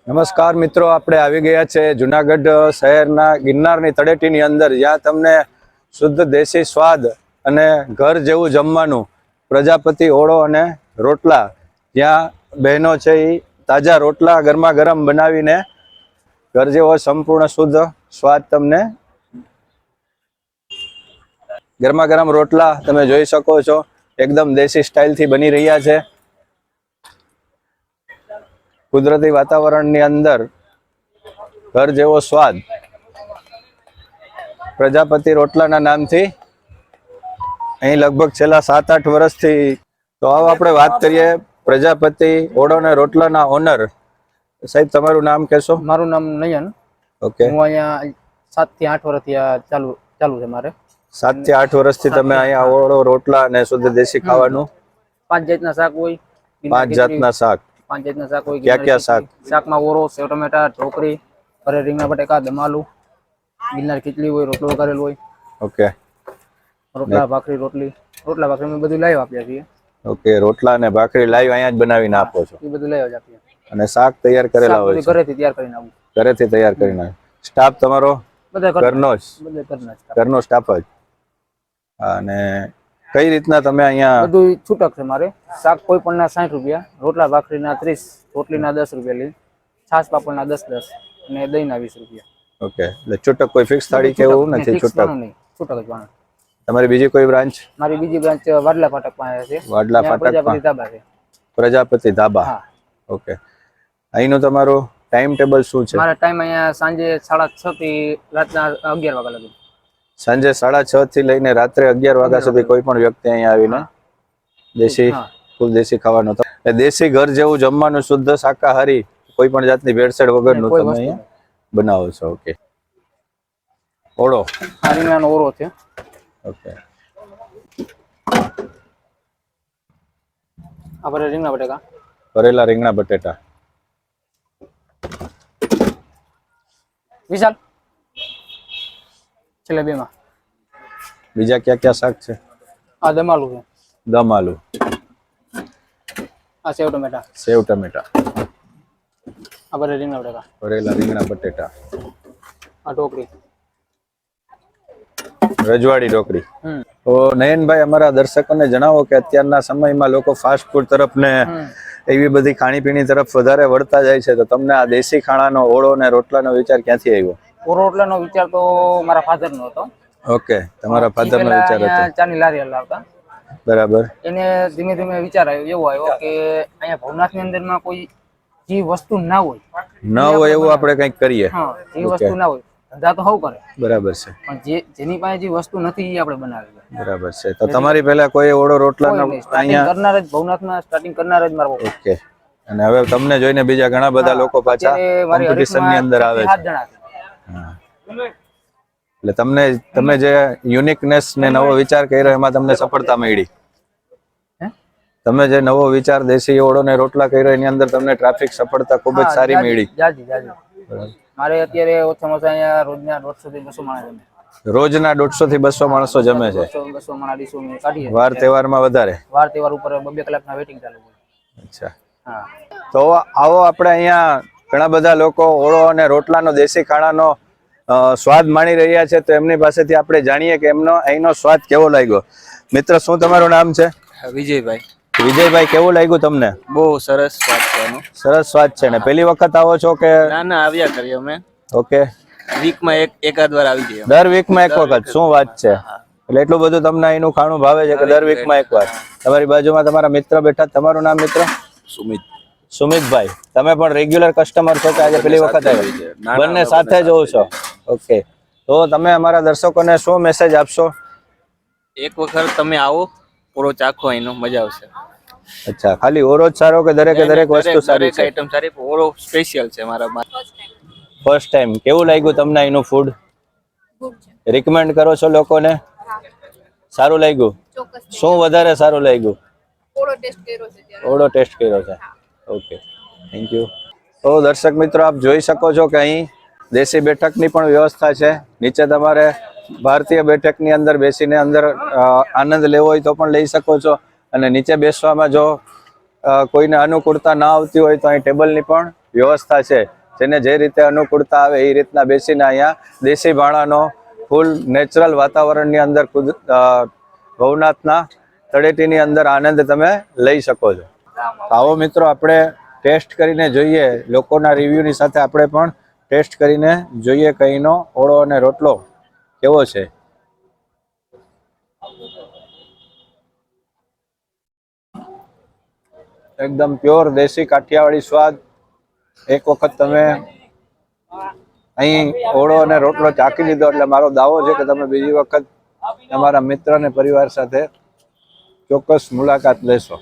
નમસ્કાર મિત્રો, આપણે આવી ગયા છે જુનાગઢ શહેરના ગિરનારની તળેટીની અંદર, જ્યાં તમને શુદ્ધ દેશી સ્વાદ અને ઘર જેવું જમવાનું, પ્રજાપતિ ઓળો અને રોટલા, જ્યાં બહેનો છે એ તાજા રોટલા ગરમા ગરમ બનાવીને ઘર જેવો સંપૂર્ણ શુદ્ધ સ્વાદ તમને ગરમા ગરમ રોટલા તમે જોઈ શકો છો, એકદમ દેશી સ્ટાઇલથી બની રહ્યા છે. કુદરતી વાતાવરણની અંદર ઘર જેવો સ્વાદ પ્રજાપતિ રોટલાના નામથી અહીં લગભગ છેલ્લા 7-8 વર્ષથી. તો આવો આપણે વાત કરીએ પ્રજાપતિ ઓળો અને રોટલાના ઓનર. સાહેબ, તમારું નામ કહેશો? મારું નામ નયન. ઓકે. હું અહીંયા 7 થી 8 વર્ષથી ચાલુ છે મારે. 7 થી 8 વર્ષથી તમે અહીંયા ઓળો રોટલા અને શુદ્ધ દેશી ખાવાનું? 5 જાતના શાક હોય. 5 જાતના શાક. 5 જાતના શાક હોય. ક્યાં શાક? શાકમાં ઓરો, સેવ ટમેટા, ઢોકળી, ભરે રીંગણા બટેકા, દમ આલુ, ગિરનાર ખીચડી હોય, રોટલો વઘારેલો હોય. ઓકે. રોટલા ભાખરી ભાખરી અમે બધું લાઈવ આપ્યા છીએ. ઓકે. રોટલા અને ભાખરી લાઈવ અહીંયા જ બનાવીને આપો છો? એ બધું લાઈવ જ આપીએ. અને શાક તૈયાર કરેલા હોય છે? ઘરેથી તૈયાર કરીને આવું. ઘરેથી તૈયાર કરીને. સ્ટાફ તમારો બધા ઘરનો જ? ઘરનો સ્ટાફ જ. અને કઈ રીતના તમે અહીંયા? બધું છૂટક છે મારે. શાક કોઈ પણ ના 60 રૂપિયા, રોટલા ભાખરીના 30, રોટલીના 10 રૂપિયા લઈ, છાશ પાપડના 10 અને દહીંના 20 રૂપિયા. ઓકે. એટલે છૂટક કોઈ ફિક્સ થાળી કે એવું નથી? છૂટક નહીં, છૂટક જ વાળા. તમારી બીજી કોઈ બ્રાન્ચ? મારી બીજી બ્રાન્ચ વાડલા ફાટક પાસે છે. વાડલા ફાટક પ્રજાપતિ ધાબા છે. પ્રજાપતિ ધાબા. ઓકે. અહીંનું તમારું ટાઈમ ટેબલ શું છે? મારો ટાઈમ અહીંયા સાંજે 6:30 થી રાતના 11 વાગ્યા લગી. સાંજે 6:30 થી લઈને રાત્રે 11 વાગ્યા સુધી કોઈ પણ વ્યક્તિ અહીંયા આવીને દેશી ફૂલ દેશી ખાવાનું, દેશી ઘર જેવું જમવાનું, શુદ્ધ શાકાહારી, કોઈ પણ જાતની ભેળસેળ વગરનું તમે અહીંયા બનાવો છો. ઓકે. ઓળો, આ રીંગણાનો ઓળો છે. ઓકે. આ ભરે રીંગણા બટેકા, ભરેલા રીંગણા બટેટા. વિશાલ છેલ્લે 2 માં. બીજા ક્યાં શાક છે? આ દમ આલુ છે. દમ આલુ. આ સેવ ટમેટા. સેવ ટમેટા. આ ભરે રીંગણા બટેકા. ભરેલા રીંગણા બટેટા. આ ઢોકળી, રજવાડી ઢોકળી. તો નયનભાઈ, અમારા દર્શકોને જણાવો કે અત્યારના સમયમાં લોકો ફાસ્ટ ફૂડ તરફ ને એવી બધી ખાણીપીણી તરફ વધારે વળતા જાય છે, તો તમને આ દેશી ખાણાનો ઓળો અને રોટલાનો વિચાર ક્યાંથી આવ્યો? ઓળો રોટલાનો વિચાર તો મારા ફાધર નો હતો. ઓકે. તમારા ફાધર નો વિચાર હતો? ચાની લારી હલાવતા. બરાબર. એને ધીમે ધીમે વિચાર આવ્યો, એવો આવ્યો કે અહીંયા ભવનાથની અંદરમાં કોઈ જે વસ્તુ ના હોય એવું આપણે કંઈક કરીએ. જે વસ્તુ ના હોય, ધંધા તો હવ કરે. બરાબર છે. પણ જેની પાસે જે વસ્તુ નથી એ આપણે બનાવી. બરાબર છે. તો તમારી પહેલા કોઈ ઓળો રોટલાનો અહીંયા કરનાર જ ભવનાથમાં સ્ટાર્ટિંગ કરનાર જ મારો. ઓકે. અને હવે તમને જોઈને બીજા ઘણા બધા લોકો પાછા કોમ્પિટિશનની અંદર આવે છે. 7 જણા છે. એટલે તમે જે યુનિકનેસ ને નવો વિચાર કર્યો એમાં તમને સફળતા મળી? તમે જે નવો વિચાર દેશી ઓળો ને રોટલા કર્યો એની અંદર તમને ટ્રાફિક સફળતા ખૂબ જ સારી મળી? મારે અત્યારે ઓછામાં ઓછા અહીંયા રોજના 150 થી 200 માણસ જમે. રોજના 150 થી 200 માણસો જમે છે? 200 માણસ કાઢીએ. વાર તહેવારમાં વધારે? વાર તહેવાર ઉપર 2 કલાકના વેટિંગ ચાલુ હોય. અચ્છા. હા. તો આવો આપણે અહીંયા ઘણા બધા લોકો ઓળો અને રોટલાનો દેશી ખાણાનો સ્વાદ માણી રહ્યા છે, તો એમની પાસેથી આપણે જાણીએ કે એમનો અહીંનો સ્વાદ કેવો લાગ્યો. મિત્ર, શું તમારું નામ છે? વિજયભાઈ. વિજયભાઈ, કેવું લાગ્યું તમને? બહુ સરસ સ્વાદ છે એનો. સરસ સ્વાદ છે ને પહેલી વખત આવો છો કે? ના, આવ્યા કરીએ અમે. ઓકે. વીકમાં એકાદ વાર આવી જઈએ. દર વીકમાં એક વખત? શું વાત છે! એટલે એટલું બધું તમને અહીંનું ખાણું ભાવે છે કે દર વીકમાં એક વાર? તમારી બાજુમાં તમારા મિત્ર બેઠા, તમારું નામ મિત્ર? સુમિતભાઈ. તમે પણ રેગ્યુલર કસ્ટમર છો કે આજે પહેલી વખત આવ્યા? બંને સાથે જ હોવ છો? ઓકે. તો તમે અમારા દર્શકોને શું મેસેજ આપશો? એક વખત તમે આવો, ઓરો ચાખો, એનો મજા આવશે. અચ્છા. ખાલી ઓરો જ સારો કે દરેક વસ્તુ સારી છે? આઈટમ સારી. ઓરો સ્પેશિયલ છે મારા. First time. કેવું લાગ્યું તમને અહીંનું ફૂડ? રિકમેન્ડ કરો છો લોકોને? સારું લાગ્યું? શું વધારે સારું લાગ્યું? ઓળો ટેસ્ટ કર્યો છે. Okay, thank you. તો દર્શક મિત્રો, આપ જોઈ શકો છો કે અહીં દેશી બેઠકની પણ વ્યવસ્થા છે. નીચે તમારે ભારતીય બેઠકની અંદર બેસીને અંદર આનંદ લેવો હોય તો પણ લઈ શકો છો, અને નીચે બેસવામાં જો કોઈને અનુકૂળતા ના આવતી હોય તો અહીં ટેબલની પણ વ્યવસ્થા છે. જેને જે રીતે અનુકૂળતા આવે એ રીતના બેસીને અહીંયા દેશી ભાણાનો ફૂલ નેચરલ વાતાવરણની અંદર ભવનાથના તળેટીની અંદર આનંદ તમે લઈ શકો છો. આવો મિત્રો આપણે ટેસ્ટ કરીને જોઈએ, લોકોના રિવ્યુની સાથે આપણે પણ ટેસ્ટ કરીને જોઈએ કે અહીંનો ઓળો અને રોટલો કેવો છે. એકદમ પ્યોર દેશી કાઠિયાવાડી સ્વાદ. એક વખત તમે અહીં ઓળો અને રોટલો ચાખી લીધો એટલે મારો દાવો છે કે તમે બીજી વખત તમારા મિત્ર અને પરિવાર સાથે ચોક્કસ મુલાકાત લેશો.